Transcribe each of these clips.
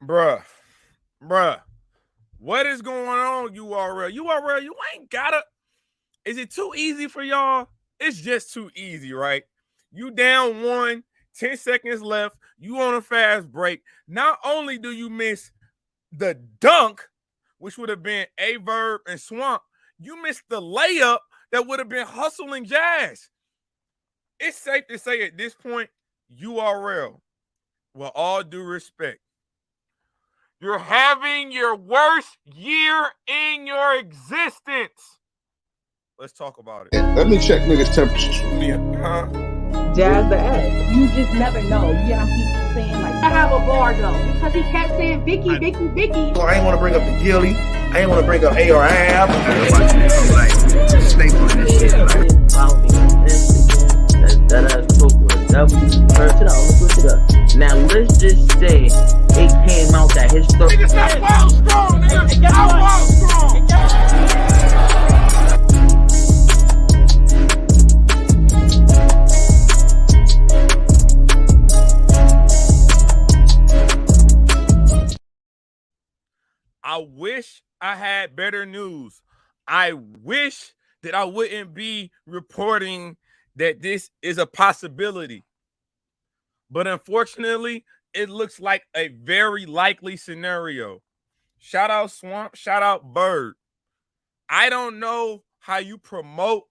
Bruh, bruh, what is going on, URL? URL, you ain't gotta. Is it too easy for y'all? It's just too easy, right? You down one, 10 seconds left, you on a fast break. Not only do you miss the dunk, which would have been a Verb and Swamp, you missed the layup that would have been Hustle and Jazz. It's safe to say at this point, URL, with all due respect, you're having your worst year in your existence. Let's talk about it. Let me check niggas' temperatures. Yeah, huh? Jazz the ass. You just never know. You get on people saying like, I have a bar though, because he kept saying Vicky, Vicky, Vicky. So I ain't want to bring up the Gilly. I ain't want to bring up AR Ab. Stay putting this shit like that ass cook with double. Turn it out, let's switch it up. Now let's just say it came out that his story. Nigga, stop wild strong, nigga. Stop wild strong. I wish I had better news. I wish that I wouldn't be reporting that this is a possibility. But unfortunately, it looks like a very likely scenario. Shout out Swamp, shout out Bird. I don't know how you promote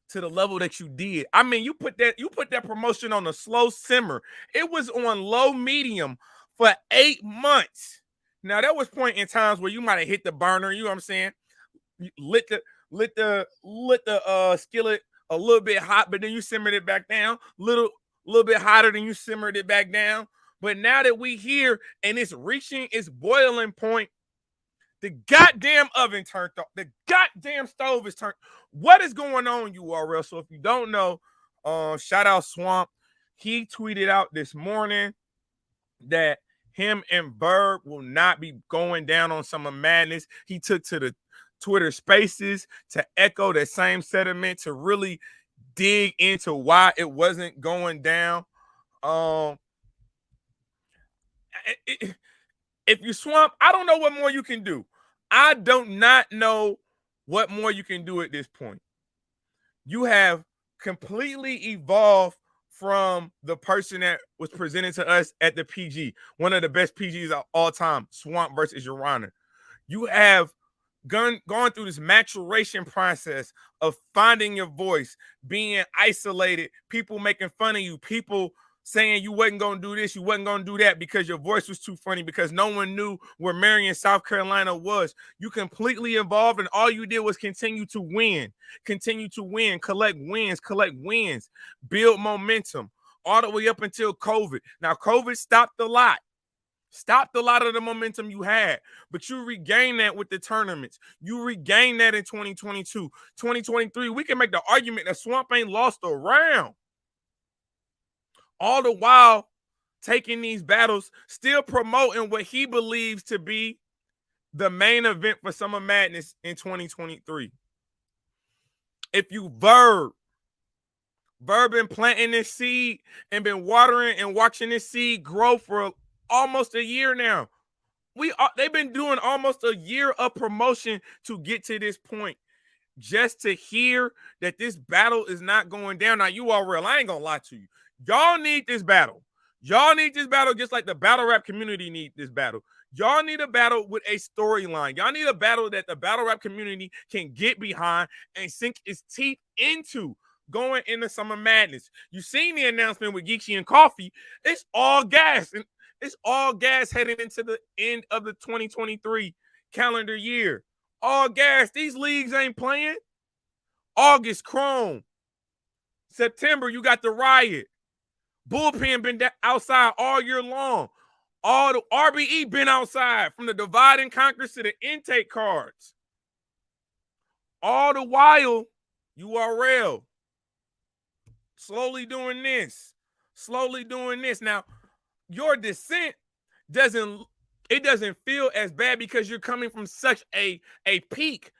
to the level that you did. I mean, you put that promotion on a slow simmer. It was on low medium for 8 months. Now, there was point in times where you might have hit the burner, you know what I'm saying? You lit the skillet a little bit hot, but then you simmered it back down. Little bit hotter than you simmered it back down. But now that we here and it's reaching its boiling point, the goddamn oven turned off. The goddamn stove is turned. What is going on, URL? So if you don't know, shout out Swamp. He tweeted out this morning that him and Verb will not be going down on Summer Madness. He took to the Twitter Spaces to echo that same sentiment, to really dig into why it wasn't going down. If you Swamp, I don't know what more you can do. I do not know what more you can do at this point. You have completely evolved from the person that was presented to us at the PG, one of the best PGs of all time, Swamp versus Your Honor. You have gone through this maturation process of finding your voice, being isolated, people making fun of you, people saying you wasn't going to do this, you wasn't going to do that because your voice was too funny, because no one knew where Marion, South Carolina was. You completely evolved, and all you did was continue to win, collect wins, build momentum all the way up until COVID. Now, COVID stopped a lot of the momentum you had, but you regained that with the tournaments. You regained that in 2022. 2023, we can make the argument that Swamp ain't lost a round. All the while taking these battles, still promoting what he believes to be the main event for Summer Madness in 2023. If you Verb been planting this seed and been watering and watching this seed grow for almost a year now. They've been doing almost a year of promotion to get to this point. Just to hear that this battle is not going down. Now, URL, I ain't gonna lie to you. Y'all need this battle. Y'all need this battle just like the battle rap community need this battle. Y'all need a battle with a storyline. Y'all need a battle that the battle rap community can get behind and sink its teeth into going into Summer Madness. You seen the announcement with Geeksy and Coffee. It's all gas. And it's all gas heading into the end of the 2023 calendar year. All gas. These leagues ain't playing. August, Chrome. September, you got the Riot. Bullpen been outside all year long. All the RBE been outside, from the divide and conquer to the intake cards. All the while, URL slowly doing this. Now, your descent doesn't feel as bad because you're coming from such a peak.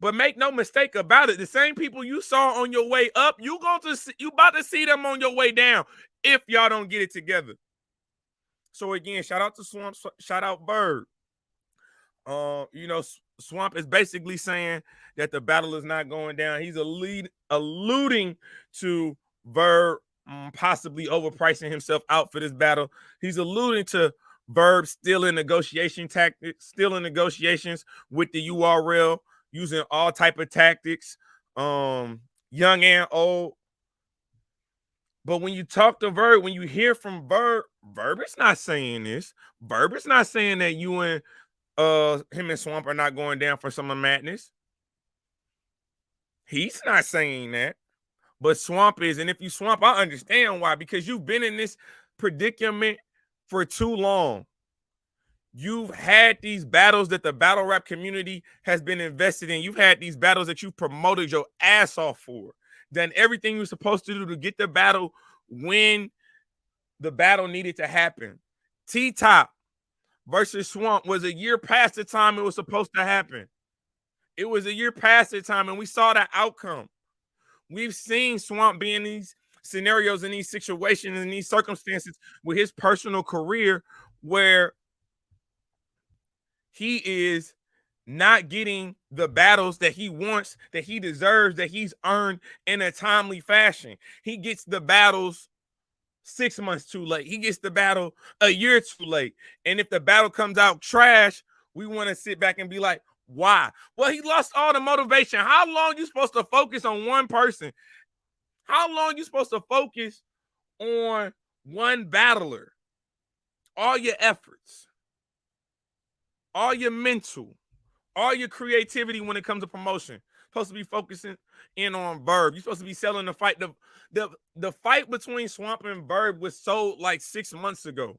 But make no mistake about it, the same people you saw on your way up, you about to see them on your way down if y'all don't get it together. So again, shout out to Swamp, shout out Verb. Swamp is basically saying that the battle is not going down. He's alluding to Verb possibly overpricing himself out for this battle. He's alluding to Verb still in negotiation tactics, still in negotiations with the URL, using all type of tactics, young and old. But when you talk to Verb, when you hear from Verb is not saying this. Verb is not saying that you and him and Swamp are not going down for Summer Madness. He's not saying that. But Swamp is. And if you Swamp, I understand why. Because you've been in this predicament for too long. You've had these battles that the battle rap community has been invested in. You've had these battles that you've promoted your ass off for. Done everything you were supposed to do to get the battle when the battle needed to happen. T-Top versus Swamp was a year past the time it was supposed to happen. It was a year past the time, and we saw that outcome. We've seen Swamp be in these scenarios, in these situations, in these circumstances with his personal career where he is not getting the battles that he wants, that he deserves, that he's earned in a timely fashion. He gets the battles 6 months too late. He gets the battle a year too late. And if the battle comes out trash, we want to sit back and be like, why? Well, he lost all the motivation. How long you supposed to focus on one person? How long you supposed to focus on one battler? All your efforts, all your mental, all your creativity when it comes to promotion. Supposed to be focusing in on Verb. You're supposed to be selling the fight. The fight between Swamp and Verb was sold like 6 months ago.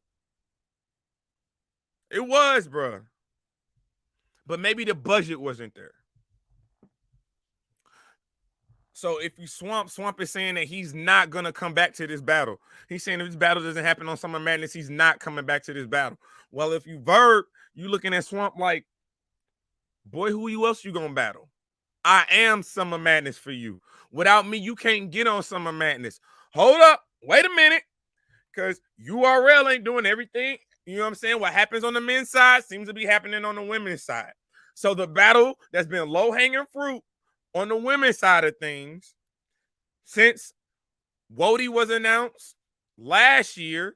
It was, bro. But maybe the budget wasn't there. So if you Swamp is saying that he's not going to come back to this battle. He's saying if this battle doesn't happen on Summer Madness, he's not coming back to this battle. Well, if you Verb, you looking at Swamp like, boy, who else you going to battle? I am Summer Madness for you. Without me, you can't get on Summer Madness. Hold up. Wait a minute. Because URL ain't doing everything. You know what I'm saying? What happens on the men's side seems to be happening on the women's side. So the battle that's been low-hanging fruit on the women's side of things since Wody was announced last year,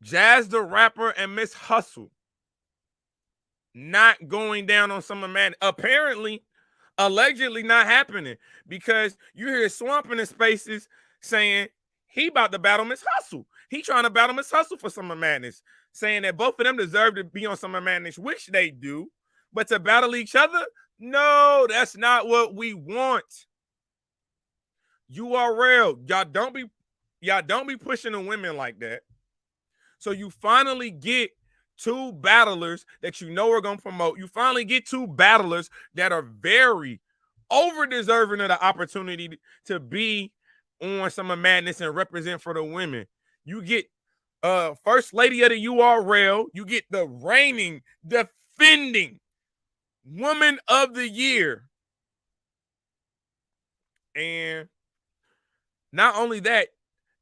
Jazz the Rapper and Miss Hustle not going down on Summer Madness. Apparently, allegedly not happening because you hear Swamp in the spaces saying he about to battle Miss Hustle. He trying to battle Miss Hustle for Summer Madness, saying that both of them deserve to be on Summer Madness, which they do, but to battle each other, no, that's not what we want. URL, y'all don't be pushing the women like that. So you finally get two battlers that you know are going to promote. You finally get two battlers that are very over-deserving of the opportunity to be on Summer Madness and represent for the women. You get First Lady of the URL. You get the reigning, defending Woman of the Year. And not only that,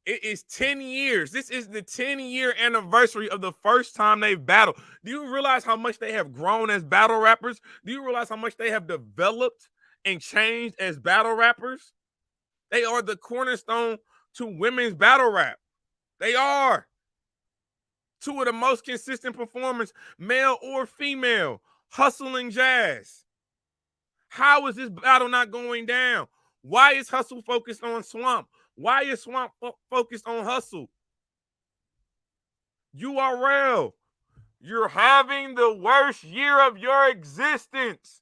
it is 10 years. This is the 10-year anniversary of the first time they've battled. Do you realize how much they have grown as battle rappers? Do you realize how much they have developed and changed as battle rappers? They are the cornerstone to women's battle rap. They are. Two of the most consistent performers, male or female, Hustle and Jazz. How is this battle not going down? Why is Hustle focused on Swamp? Why is Swamp focused on Hustle? URL, you're having the worst year of your existence.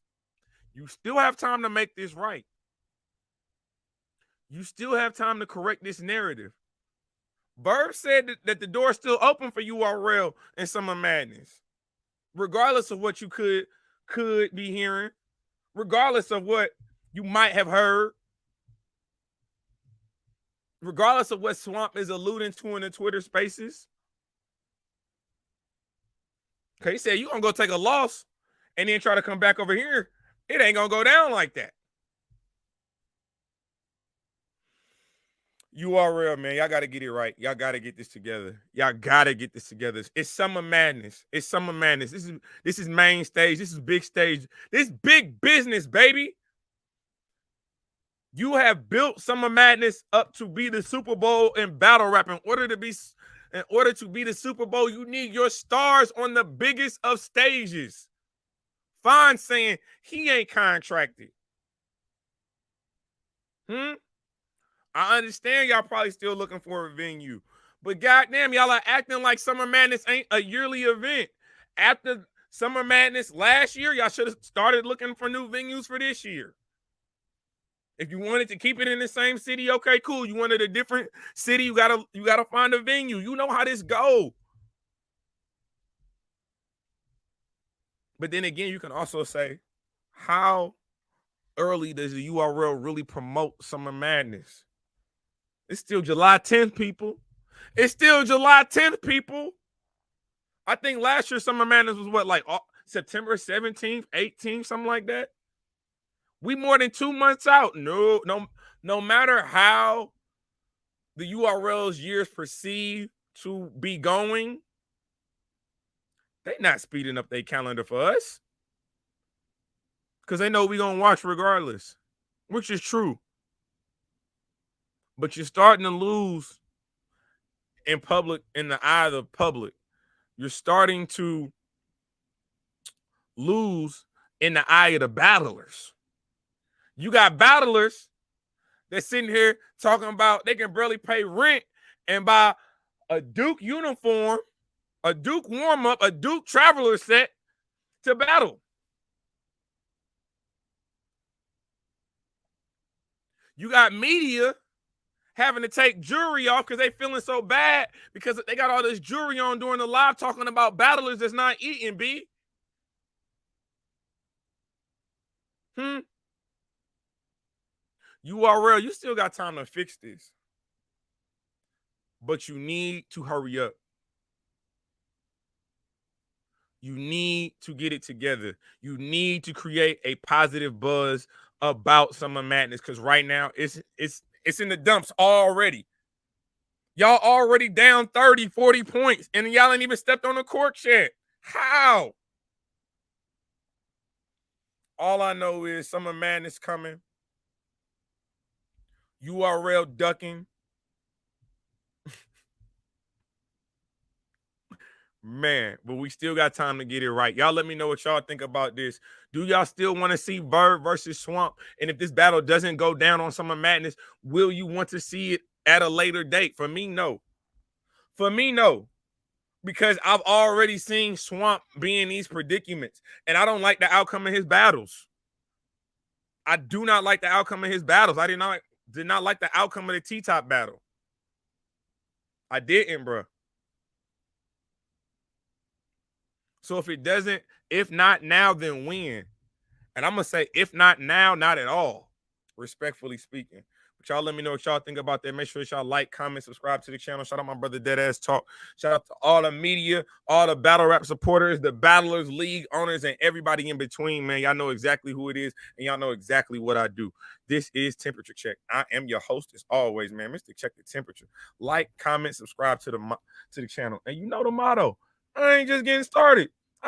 You still have time to make this right. You still have time to correct this narrative. Verb said that the door is still open for URL and Summer Madness, regardless of what you could be hearing, regardless of what you might have heard, regardless of what Swamp is alluding to in the Twitter spaces. Okay, he said, you're going to go take a loss and then try to come back over here. It ain't going to go down like that. URL, man. Y'all got to get it right. Y'all got to get this together. Y'all got to get this together. It's Summer Madness. It's Summer Madness. This is main stage. This is big stage. This be business, baby. You have built Summer Madness up to be the Super Bowl in battle rap. In order to be the Super Bowl, you need your stars on the biggest of stages. Fine saying he ain't contracted. I understand y'all probably still looking for a venue. But goddamn, y'all are acting like Summer Madness ain't a yearly event. After Summer Madness last year, y'all should have started looking for new venues for this year. If you wanted to keep it in the same city, okay, cool. You wanted a different city, you gotta find a venue. You know how this go. But then again, you can also say, how early does the URL really promote Summer Madness? It's still July 10th, people. It's still July 10th, people. I think last year Summer Madness was what, like September 17th, 18th, something like that. We more than 2 months out. No matter how the URL's years perceive to be going, they not speeding up their calendar for us. Because they know we gonna watch regardless, which is true. But you're starting to lose in public, in the eye of the public. You're starting to lose in the eye of the battlers. You got battlers that's sitting here talking about they can barely pay rent and buy a Duke uniform, a Duke warm-up, a Duke traveler set to battle. You got media having to take jewelry off because they feeling so bad because they got all this jewelry on during the live talking about battlers that's not eating, B. URL, you still got time to fix this. But you need to hurry up. You need to get it together. You need to create a positive buzz about Summer Madness because right now it's in the dumps already. Y'all already down 30, 40 points, and y'all ain't even stepped on the court yet. How? All I know is Summer Madness coming. URL ducking. Man, but we still got time to get it right. Y'all let me know what y'all think about this. Do y'all still want to see Verb versus Swamp? And if this battle doesn't go down on Summer Madness, will you want to see it at a later date? For me, no. For me, no. Because I've already seen Swamp be in these predicaments, and I don't like the outcome of his battles. I do not like the outcome of his battles. I did not like the outcome of the T-Top battle. I didn't, bro. So if not now, then when? And I'm going to say, if not now, not at all, respectfully speaking. But y'all let me know what y'all think about that. Make sure y'all like, comment, subscribe to the channel. Shout out my brother Deadass Talk. Shout out to all the media, all the battle rap supporters, the battlers, league owners, and everybody in between, man. Y'all know exactly who it is, and y'all know exactly what I do. This is Temperature Check. I am your host as always, man. Mr. Check the Temperature. Like, comment, subscribe to the channel. And you know the motto. I ain't just getting started.